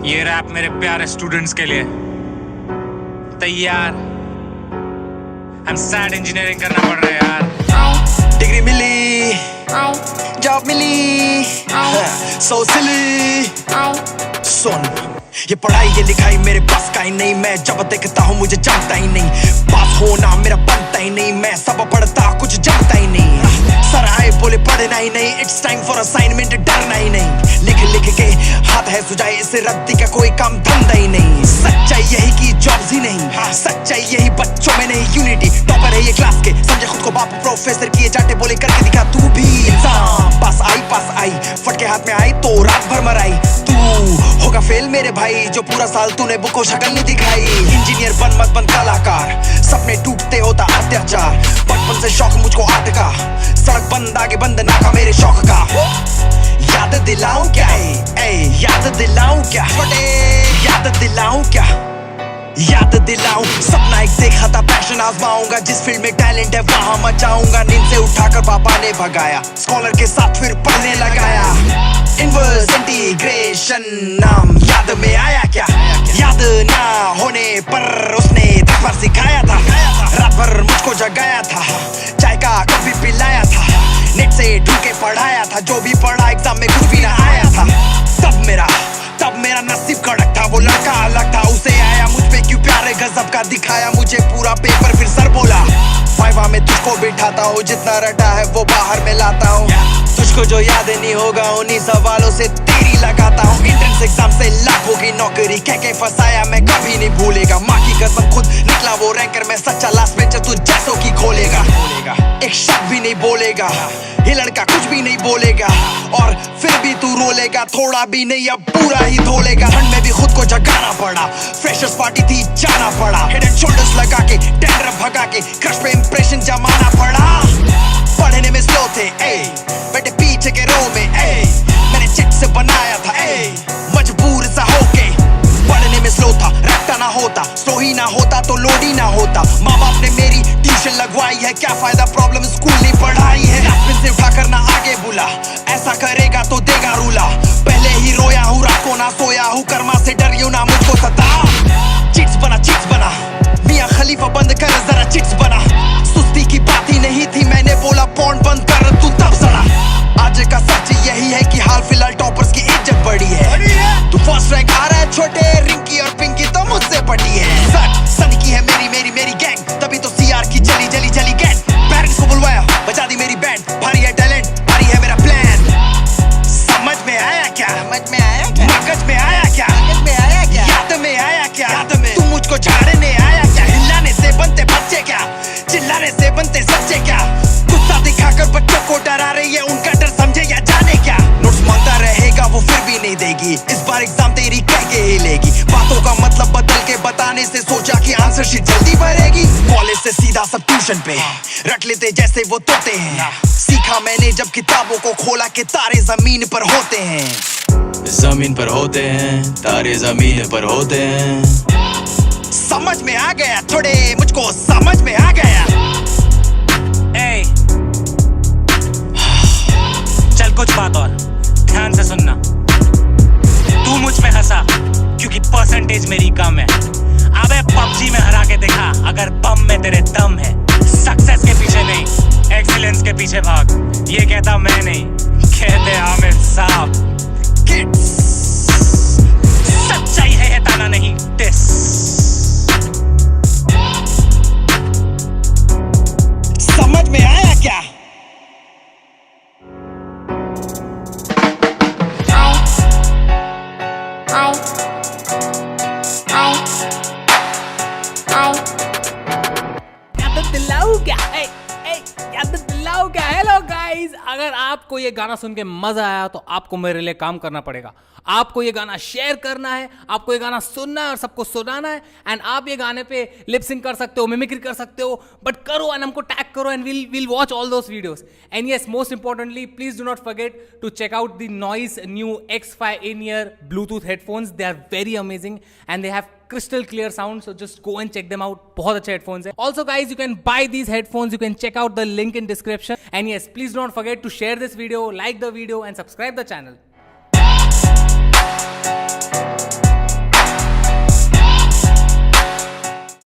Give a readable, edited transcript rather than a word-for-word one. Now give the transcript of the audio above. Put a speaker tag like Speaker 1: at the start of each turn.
Speaker 1: ये रैप मेरे प्यारे स्टूडेंट्स के लिए। तैयार? हम सैड इंजीनियरिंग करना पड़ रहा है यार।
Speaker 2: डिग्री मिली, जॉब मिली, सो सिली। सुन, ये पढ़ाई ये लिखाई मेरे पास का ही नहीं। मैं जब देखता हूँ मुझे जमता ही नहीं। पास होना मेरा बनता ही नहीं। मैं सब पढ़ता कुछ जमता ही नहीं। सर आए बोले पढ़ना ही नहीं। इट्स टाइम फॉर असाइनमेंट, डरना ही नहीं। लिख लिख के हाथ है सुझाए, इससे रद्दी का कोई काम धंधा ही नहीं। सच्चाई यही की जॉब्स ही नहीं, सच्चाई यही बच्चों में नहीं। यूनिटी टॉपर है ये क्लास के, समझे खुद को बाप प्रोफेसर किए जाटे बोले करके दिखा तू भी। पास आई फटके हाथ में आई तो रात भर मराई। तू होगा फेल मेरे भाई, जो पूरा साल तूने बुक को शक्ल नहीं दिखाई। इंजीनियर बन मत बन कलाकार, सपने टूटते होता अत्याचार। बचपन से शौक मुझको आर्ट का, सड़क बंद आगे बंद नाका मेरे शौक का। याद दिलाऊं क्या याद दिलाऊं क्या छोटे, याद दिलाऊं क्या याद दिलाऊं। सपना एक देखा था, पैशन आजमाऊंगा। जिस फील्ड में टैलेंट है वहां मचाऊंगा। नींद से उठाकर पापा ने भगाया, स्कॉलर के साथ फिर पढ़ने लगाया। इनवर्स इंटीग्रेशन नाम याद में आया क्या? याद ना होने पर उसने 10 बार सिखाया था। रात भर मुझको जगाया था, चाय का कप भी पिलाया था। नेट से ढूंढ के पढ़ाया था, जो भी पढ़ा एग्जाम में कुछ भी ना आया था। तब मेरा नसीब कड़क था। वो लड़का अलग था, उसे आया मुझ पे क्यों प्यारे गजब का दिखाया मुझे पूरा पेपर। फिर सर बोला वाइवा में तुझको बिठाता हूँ, जितना रटा है वो बाहर में लाता हूँ। तुझको जो याद नहीं होगा उन्हीं सवालों से तेरी लगाता हूँ। एंट्रेंस एग्जाम से लाखों की नौकरी कह के फंसाया मैं कभी नहीं भूलेगा। माँ की कसम खुद निकला वो रैंकर, मैं सच्चा लास्ट बेंचर तू जैसों की खोलेगा। एक शब्द भी नहीं बोलेगा ये लड़का, कुछ भी नहीं बोलेगा। और फिर भी तू रोलेगा, थोड़ा भी नहीं अब पूरा ही धोलेगा। ठंड में भी खुद को जगाना पड़ा, फ्रेशर्स पार्टी थी जाना पड़ा। हेड एंड शोल्डर्स लगा के टेंडर भगा के क्रश पे इंप्रेशन जमाना पड़ा। पढ़ने में स्लो थे बेटे पीछे के रो में मैंने चिट से बनाया था मजबूर सा होके। पढ़ने में स्लो था, रट्टा ना होता, स्लो ही ना होता तो लोड ही ना होता। माँ बाप ने मेरी ट्यूशन लगवाई है, क्या फायदा प्रॉब्लम स्कूल नहीं पढ़ाई है। डस्टबिन से उठा कर ना आगे बुला, ऐसा करेगा तो देगा रूला। पहले ही रोया हूँ रात को ना सोया हूँ, कर्मा से डरियो ना मुझको सता। चिट्स बना मियां खलीफा बंद कर जरा चिट्स बना। सुस्ती की बात ही नहीं थी, मैंने बोला पॉन्ड बंद कर तू तब सड़ा। आज का सच यही है कि हाल फिलहाल टॉपर्स की इज्जत बढ़ी है। तू फर्स्ट रैंक आ रहा है छोटे, रिंकी और पिंकी तो मुझसे पटी है। सनी की है मेरी गैंग, तभी तो सीआर की चली गैंग। पेरेंट्स को बुलवाया, बजा दी मेरी बैंड। भारी है टैलेंट, भारी है मेरा प्लान। समझ में आया क्या? मगज में आया क्या? याद में आया क्या? तू मुझको झाड़ने आया क्या? हिलाने से बनते बच्चे क्या? चिल्लाने से बनते सच्चे क्या? गुस्सा दिखाकर बच्चों को डरा रही है, उनका डर समझे या जाने क्या? नोट्स मांगता रहेगा वो फिर भी नहीं देगी, इस बार एग्जाम तेरी कह के ही लेगी। बातों का मतलब बदल के बताने से सोचा कि आंसर शीट जल्दी भरेगी। कॉलेज से सीधा सब ट्यूशन पे रख लेते जैसे वो तोते हैं। सीखा मैंने जब किताबों को खोला के तारे जमीन पर होते हैं।
Speaker 3: जमीन पर होते हैं तारे, जमीन पर होते हैं।
Speaker 2: समझ में आ गया थोड़े, मुझको समझ में आ गया।
Speaker 1: चल कुछ बात और ध्यान से सुनना। तू मुझ पे हंसा क्योंकि परसेंटेज मेरी कम है। अबे पबजी में हरा के दिखा अगर बम में तेरे दम है। सक्सेस के पीछे नहीं, एक्सीलेंस के पीछे भाग। ये कहता मैं नहीं, कहते आमिर साहब। सच्चाई है ताना नहीं टिस।
Speaker 2: समझ में आया क्या?
Speaker 4: हेलो गाइस, अगर आपको ये गाना सुन के मजा आया तो आपको मेरे लिए काम करना पड़ेगा। आपको ये गाना शेयर करना है, आपको ये गाना सुनना है और सबको सुनाना है। एंड आप ये गाने पे लिप सिंक कर सकते हो, मिमिक्री कर सकते हो, बट करो एंड हमको टैग करो and we'll watch all those videos. And yes, most importantly, please do not forget to check out the Noise new X5 in-ear Bluetooth headphones. They are very amazing and they have crystal clear sound, so just go and check them out. बहुत अच्छे headphones हैं. Also guys, you can buy these headphones. You can check out the link in description. And yes, please don't forget to share this video, like the video and subscribe the channel.